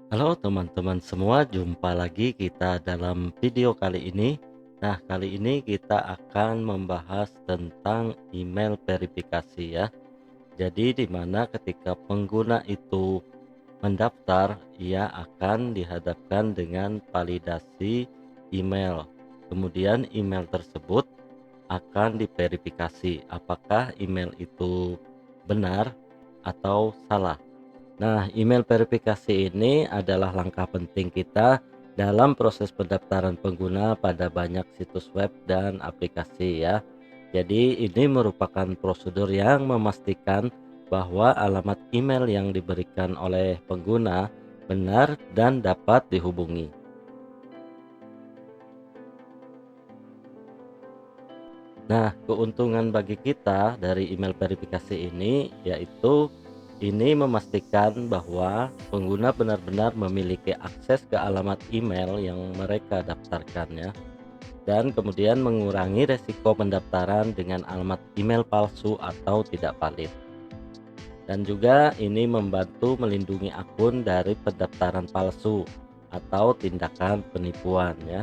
Halo teman-teman semua, jumpa lagi kita dalam video kali ini. Nah, kali ini kita akan membahas tentang email verifikasi ya. Jadi di mana ketika pengguna itu mendaftar, ia akan dihadapkan dengan validasi email. Kemudian email tersebut akan diverifikasi apakah email itu benar atau salah. Nah, email verifikasi ini adalah langkah penting kita dalam proses pendaftaran pengguna pada banyak situs web dan aplikasi ya. Jadi ini merupakan prosedur yang memastikan bahwa alamat email yang diberikan oleh pengguna benar dan dapat dihubungi. Nah, keuntungan bagi kita dari email verifikasi ini yaitu ini memastikan bahwa pengguna benar-benar memiliki akses ke alamat email yang mereka daftarkan ya, dan kemudian mengurangi resiko pendaftaran dengan alamat email palsu atau tidak valid. Dan juga ini membantu melindungi akun dari pendaftaran palsu atau tindakan penipuan ya.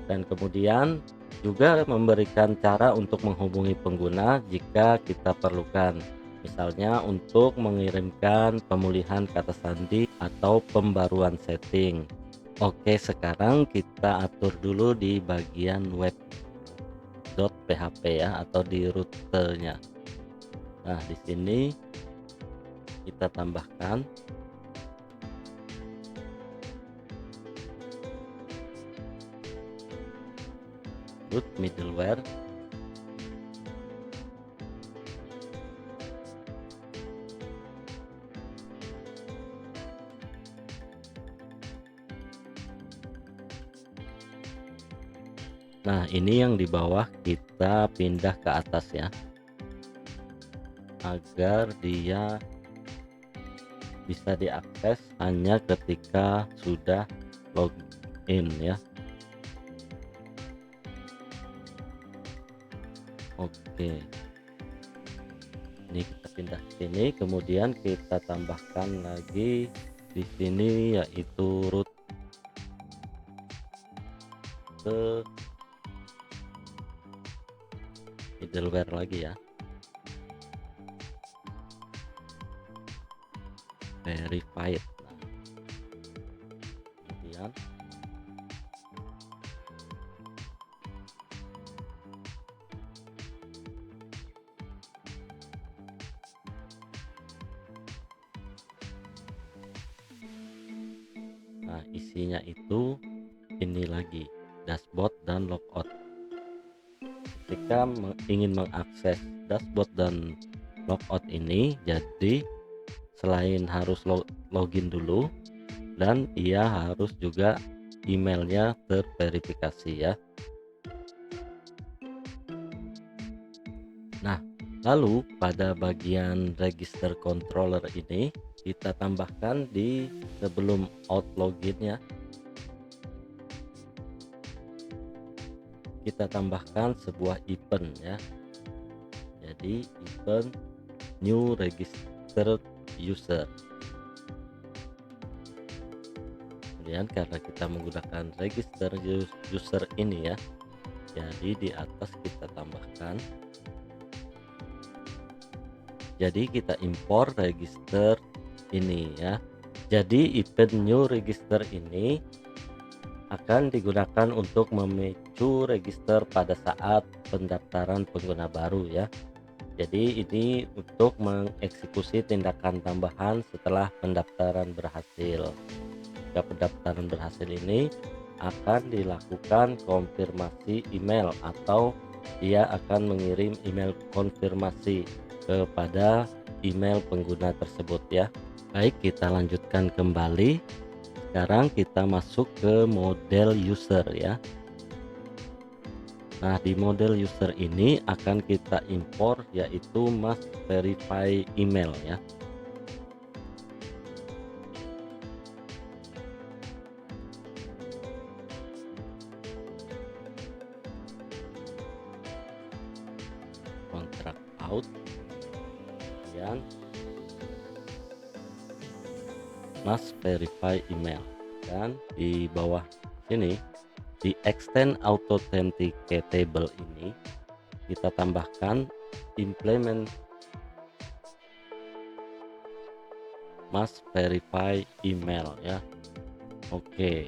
Dan kemudian juga memberikan cara untuk menghubungi pengguna jika kita perlukan, misalnya untuk mengirimkan pemulihan kata sandi atau pembaruan setting. Oke, sekarang kita atur dulu di bagian web.php ya, atau di rutenya. Nah, di sini kita tambahkan root middleware. Nah, ini yang di bawah kita pindah ke atas ya, agar dia bisa diakses hanya ketika sudah login ya. Oke, ini kita pindah ke sini, kemudian kita tambahkan lagi di sini yaitu root ke middleware lagi ya, verified. Nah, kemudian nah isinya itu ini lagi, dashboard dan logout. Ketika ingin mengakses dashboard dan logout ini, jadi selain harus login dulu, dan ia harus juga emailnya terverifikasi ya. Nah, lalu pada bagian register controller ini kita tambahkan di sebelum out login ya, kita tambahkan sebuah event ya. Jadi event new registered user. Kemudian karena kita menggunakan register user ini ya, jadi di atas kita tambahkan, jadi kita impor register ini ya. Jadi event new register ini akan digunakan untuk memicu register pada saat pendaftaran pengguna baru ya. Jadi ini untuk mengeksekusi tindakan tambahan setelah pendaftaran berhasil. Jika pendaftaran berhasil ini akan dilakukan konfirmasi email, atau dia akan mengirim email konfirmasi kepada email pengguna tersebut ya. Baik, kita lanjutkan kembali. Sekarang kita masuk ke model user ya. Nah, di model user ini akan kita impor yaitu must verify email ya. Contract out, kemudian must verify email, dan di bawah sini di extend authenticatable ini kita tambahkan implement must verify email ya. Oke,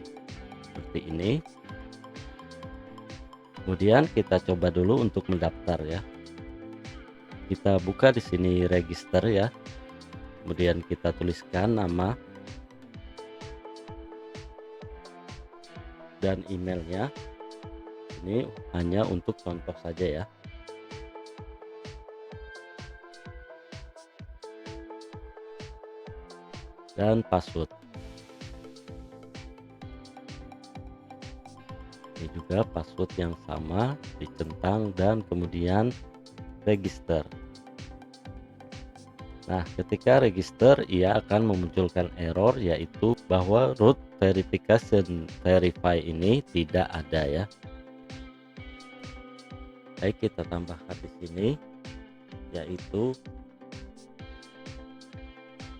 seperti ini. Kemudian kita coba dulu untuk mendaftar ya. Kita buka di sini register ya. Kemudian kita tuliskan nama dan emailnya. Ini hanya untuk contoh saja ya. Dan password. Ini juga password yang sama, dicentang dan kemudian register. Nah, ketika register ia akan memunculkan error, yaitu bahwa root verification verify ini tidak ada ya. Baik, kita tambahkan di sini yaitu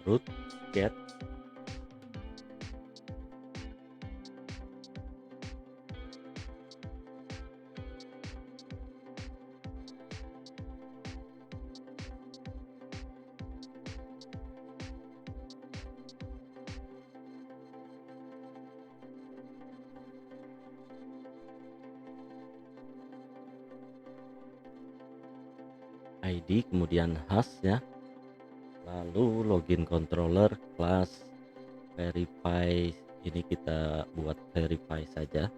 root get ID kemudian hash ya, lalu login controller class verify, ini kita buat verify saja,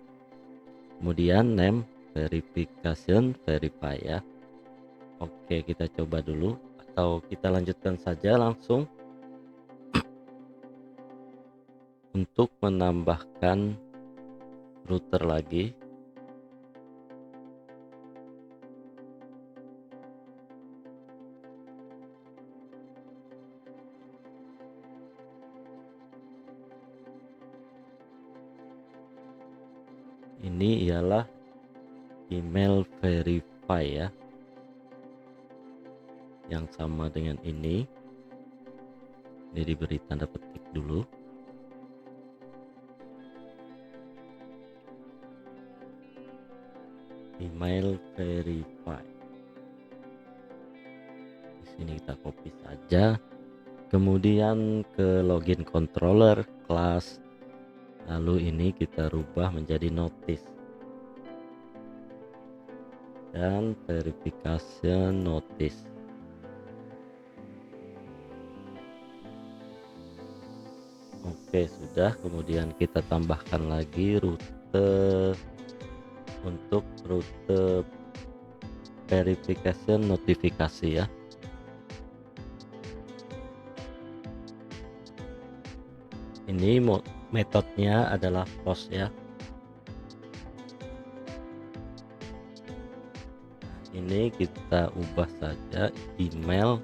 kemudian name verification verify ya. Oke, kita coba dulu atau kita lanjutkan saja langsung. Untuk menambahkan router lagi, ini ialah email verify ya, yang sama dengan ini diberi tanda petik dulu. Email verify, di sini kita copy saja, kemudian ke login controller class, lalu ini kita rubah menjadi notice dan verification notice. Oke, sudah. Kemudian kita tambahkan lagi rute untuk rute verification notifikasi ya. Ini metodenya adalah post ya. Ini kita ubah saja email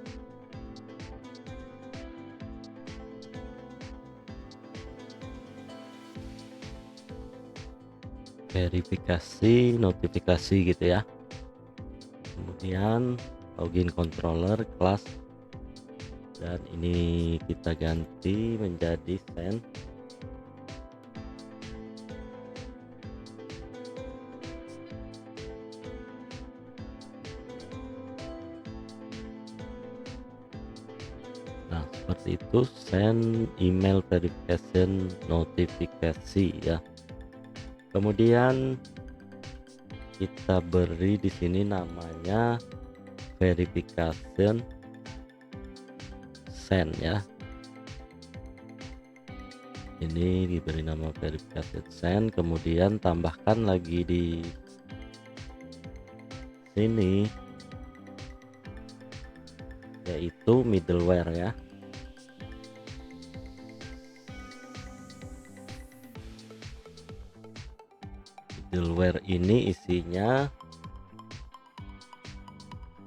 verifikasi notifikasi gitu ya. Kemudian login controller class, dan ini kita ganti menjadi send. Nah, seperti itu, send email verification notifikasi ya. Kemudian kita beri di sini namanya verification send ya. Ini diberi nama verification send, kemudian tambahkan lagi di sini yaitu middleware ya. Middleware ini isinya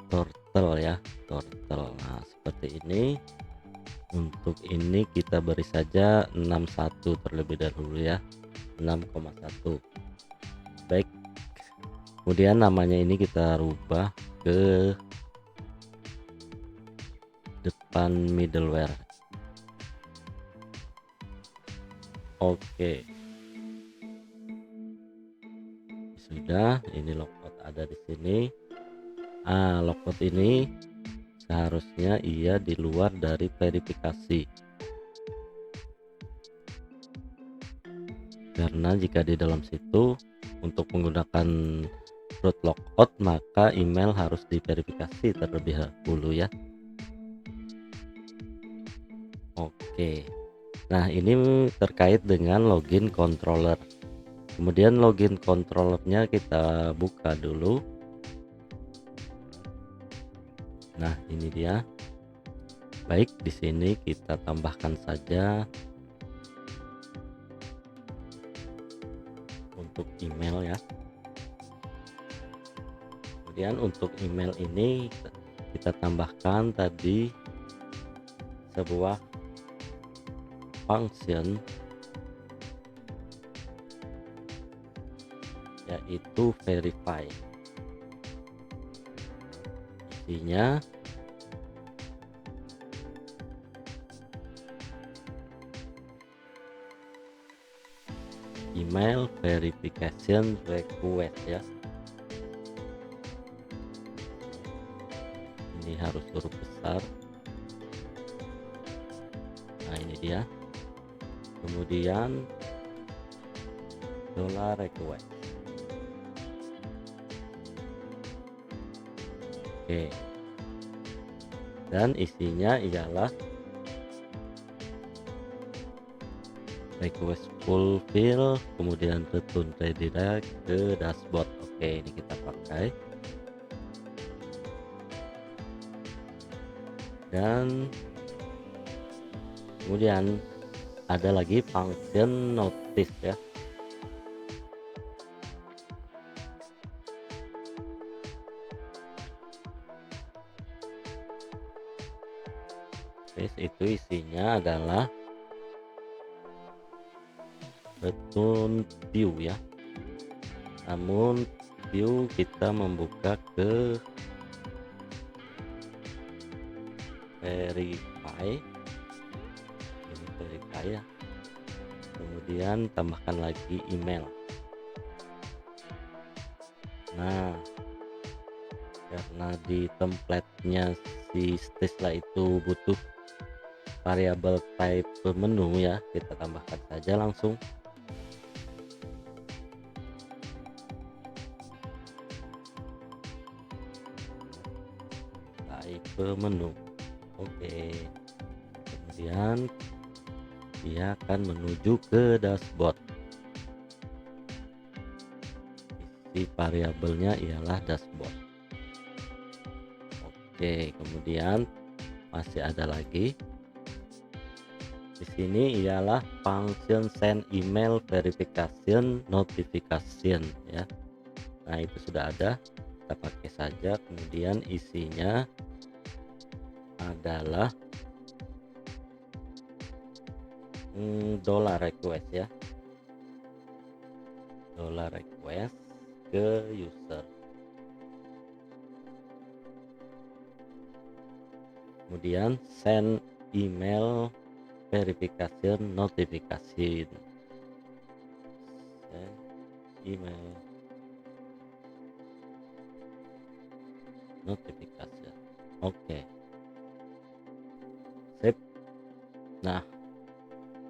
turtle ya, turtle. Nah, seperti ini. Untuk ini kita beri saja 61 terlebih dahulu ya, 6,1. Baik, kemudian namanya ini kita rubah ke depan middleware. Oke, sudah. Ini logout ada di sini. Logout ini seharusnya ia di luar dari verifikasi, karena jika di dalam situ untuk menggunakan root logout maka email harus diverifikasi terlebih dahulu ya. Oke, nah ini terkait dengan login controller. Kemudian login controllernya kita buka dulu. Nah ini dia. Baik, di sini kita tambahkan saja untuk email ya. Kemudian untuk email ini kita tambahkan tadi sebuah function, yaitu verify. Isinya email verification request ya. Ini harus huruf besar. Nah ini dia. Kemudian $request. Oke, dan isinya ialah request fulfill, kemudian return redirect ke dashboard. Oke, ini kita pakai. Dan kemudian ada lagi function notice ya. Itu isinya adalah return view ya. Namun view kita membuka ke verify. Ini verify ya. Kemudian tambahkan lagi email. Nah, karena di template-nya si Tesla itu butuh variabel type menu ya, kita tambahkan saja langsung. Type menu. Oke. Kemudian dia akan menuju ke dashboard. Isi variabelnya ialah dashboard. Oke, kemudian masih ada lagi. Di sini ialah function send email verification notification ya. Nah, itu sudah ada, kita pakai saja. Kemudian isinya adalah $request ya. $request ke user. Kemudian send email verification notification. Send email notification. Oke. Sip. Nah,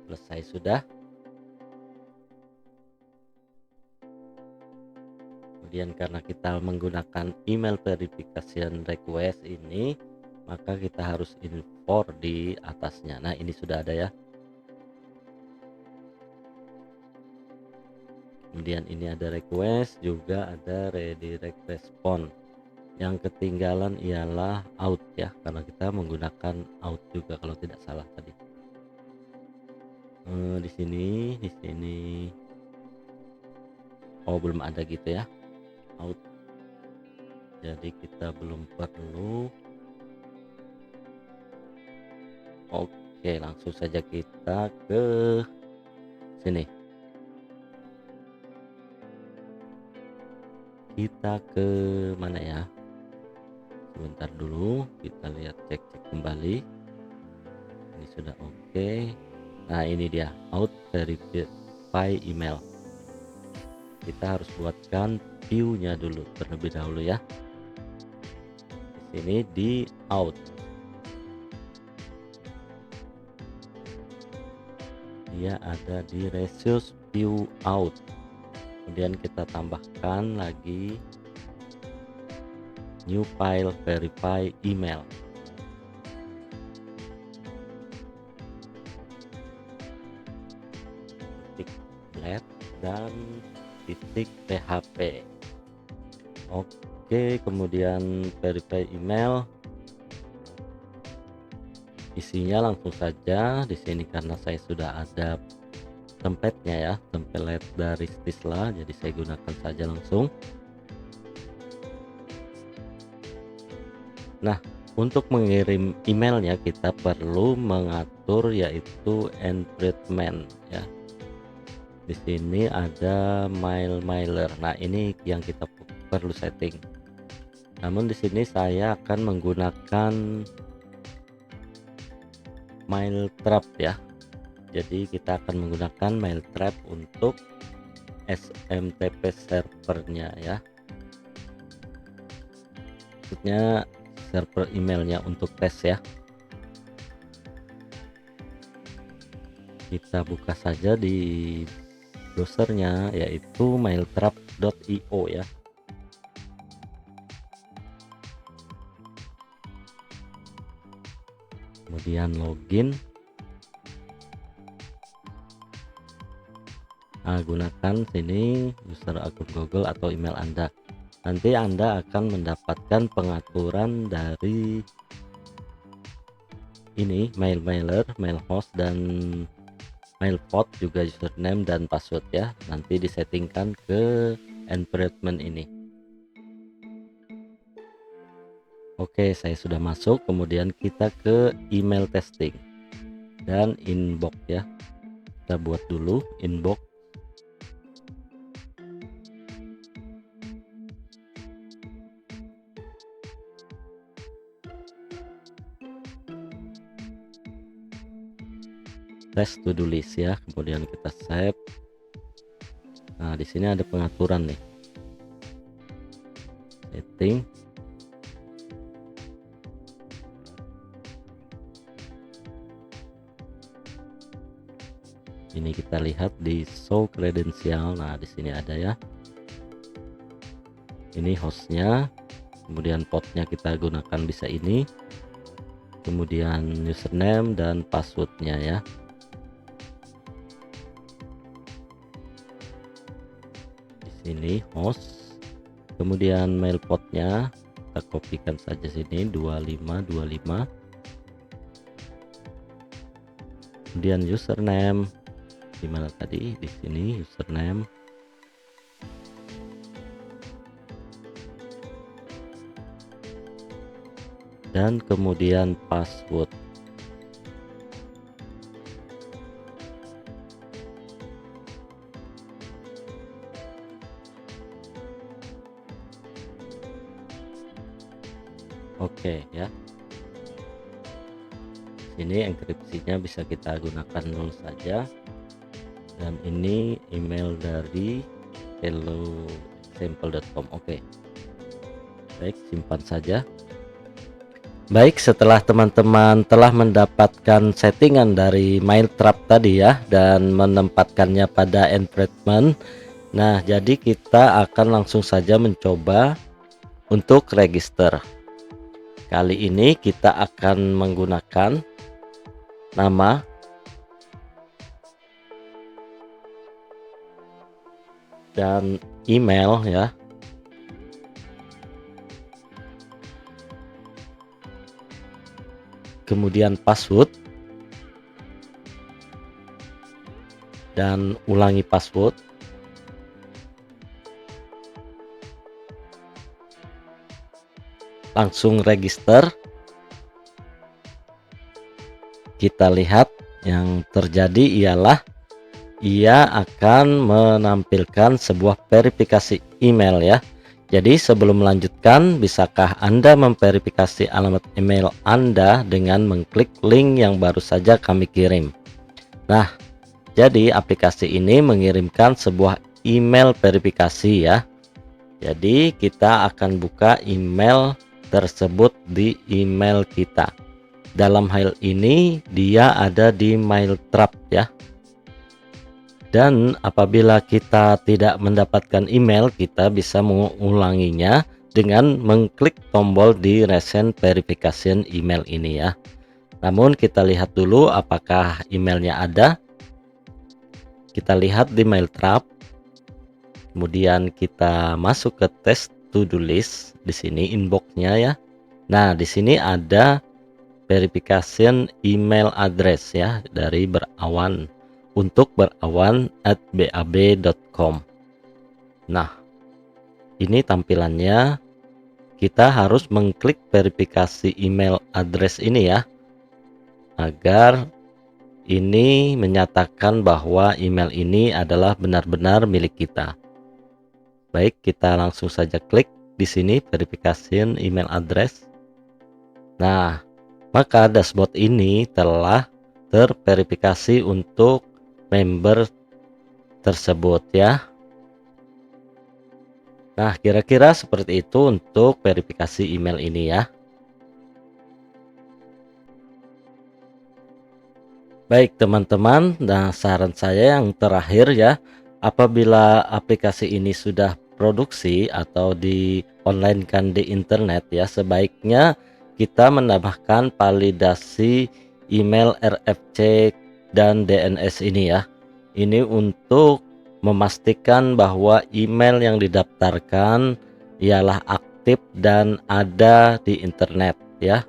selesai sudah. Kemudian karena kita menggunakan email verification request ini, maka kita harus import di atasnya. Nah, ini sudah ada ya. Kemudian ini ada request, juga ada redirect response. Yang ketinggalan ialah out ya, karena kita menggunakan out juga kalau tidak salah tadi. Di sini. Oh, belum ada gitu ya. Out. Jadi kita belum perlu. Oke, langsung saja kita ke sini. Kita ke mana ya? Sebentar dulu, kita lihat cek kembali. Ini sudah oke. Nah, ini dia out verify email. Kita harus buatkan view-nya dulu terlebih dahulu ya. Di sini di out. Dia ada di resource view out. Kemudian kita tambahkan lagi new file verify email. Titik let dan titik php. Oke, kemudian verify email. Isinya langsung saja di sini karena saya sudah ada template-nya ya, template dari Stisla, jadi saya gunakan saja langsung. Nah, untuk mengirim emailnya kita perlu mengatur yaitu encryptment ya. Di sini ada mail mailer. Nah, ini yang kita perlu setting. Namun di sini saya akan menggunakan Mailtrap ya. Jadi kita akan menggunakan Mailtrap untuk SMTP servernya ya. Maksudnya server emailnya untuk tes ya. Kita buka saja di browsernya yaitu mailtrap.io ya. Kemudian login. Nah, gunakan sini user akun Google atau email Anda. Nanti Anda akan mendapatkan pengaturan dari ini mail mailer, mail host dan mail pod, juga username dan password ya. Nanti disettingkan ke encryptment ini. Oke, saya sudah masuk. Kemudian kita ke email testing dan inbox ya. Kita buat dulu inbox. Test to do list ya. Kemudian kita save. Nah, di sini ada pengaturan nih. Setting. Ini kita lihat di show credential. Nah, di sini ada ya. Ini hostnya. Kemudian portnya kita gunakan bisa ini. Kemudian username dan passwordnya ya. Ini host, kemudian mail portnya kita kopikan saja sini 2525, kemudian username gimana tadi di sini username, dan kemudian password. Oke ya, ini enkripsinya bisa kita gunakan nol saja, dan ini email dari helloexample.com. Oke, baik, simpan saja. Baik, setelah teman-teman telah mendapatkan settingan dari Mailtrap tadi ya dan menempatkannya pada encryptment, nah jadi kita akan langsung saja mencoba untuk register. Kali ini kita akan menggunakan nama, dan email ya. Kemudian password, dan ulangi password. Langsung register. Kita lihat yang terjadi ialah ia akan menampilkan sebuah verifikasi email ya. Jadi sebelum melanjutkan, bisakah Anda memverifikasi alamat email Anda dengan mengklik link yang baru saja kami kirim? Nah, jadi aplikasi ini mengirimkan sebuah email verifikasi ya. Jadi kita akan buka email tersebut di email kita. Dalam hal ini dia ada di Mailtrap ya. Dan apabila kita tidak mendapatkan email, kita bisa mengulanginya dengan mengklik tombol di recent verification email ini ya. Namun kita lihat dulu apakah emailnya ada. Kita lihat di Mailtrap. Kemudian kita masuk ke test to do list di sini inboxnya ya. Nah, di sini ada verification email address ya dari Berawan untuk berawan@bab.com. Nah, ini tampilannya. Kita harus mengklik verifikasi email address ini ya, agar ini menyatakan bahwa email ini adalah benar-benar milik kita. Baik, kita langsung saja klik di sini verification email address. Nah, maka dashboard ini telah terverifikasi untuk member tersebut ya. Nah, kira-kira seperti itu untuk verifikasi email ini ya. Baik teman-teman, nah saran saya yang terakhir ya, apabila aplikasi ini sudah produksi atau di online kan di internet ya, sebaiknya kita menambahkan validasi email RFC dan DNS ini ya. Ini untuk memastikan bahwa email yang didaftarkan ialah aktif dan ada di internet ya.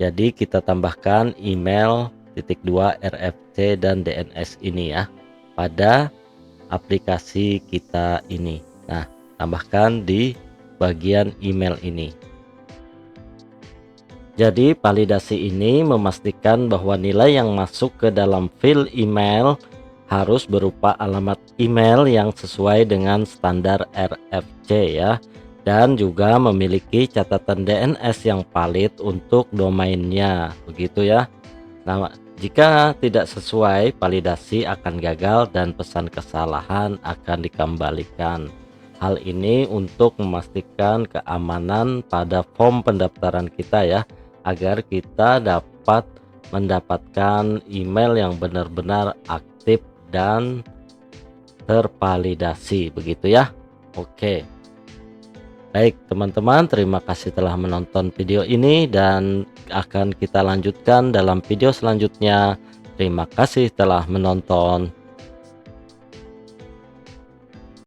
Jadi kita tambahkan email titik 2 RFC dan DNS ini ya pada aplikasi kita ini. Nah, tambahkan di bagian email ini. Jadi validasi ini memastikan bahwa nilai yang masuk ke dalam file email harus berupa alamat email yang sesuai dengan standar RFC ya, dan juga memiliki catatan DNS yang valid untuk domainnya begitu ya. Nah, jika tidak sesuai, validasi akan gagal dan pesan kesalahan akan dikembalikan. Hal ini untuk memastikan keamanan pada form pendaftaran kita ya, agar kita dapat mendapatkan email yang benar-benar aktif dan tervalidasi begitu ya. Oke. Baik teman-teman, terima kasih telah menonton video ini dan akan kita lanjutkan dalam video selanjutnya. Terima kasih telah menonton.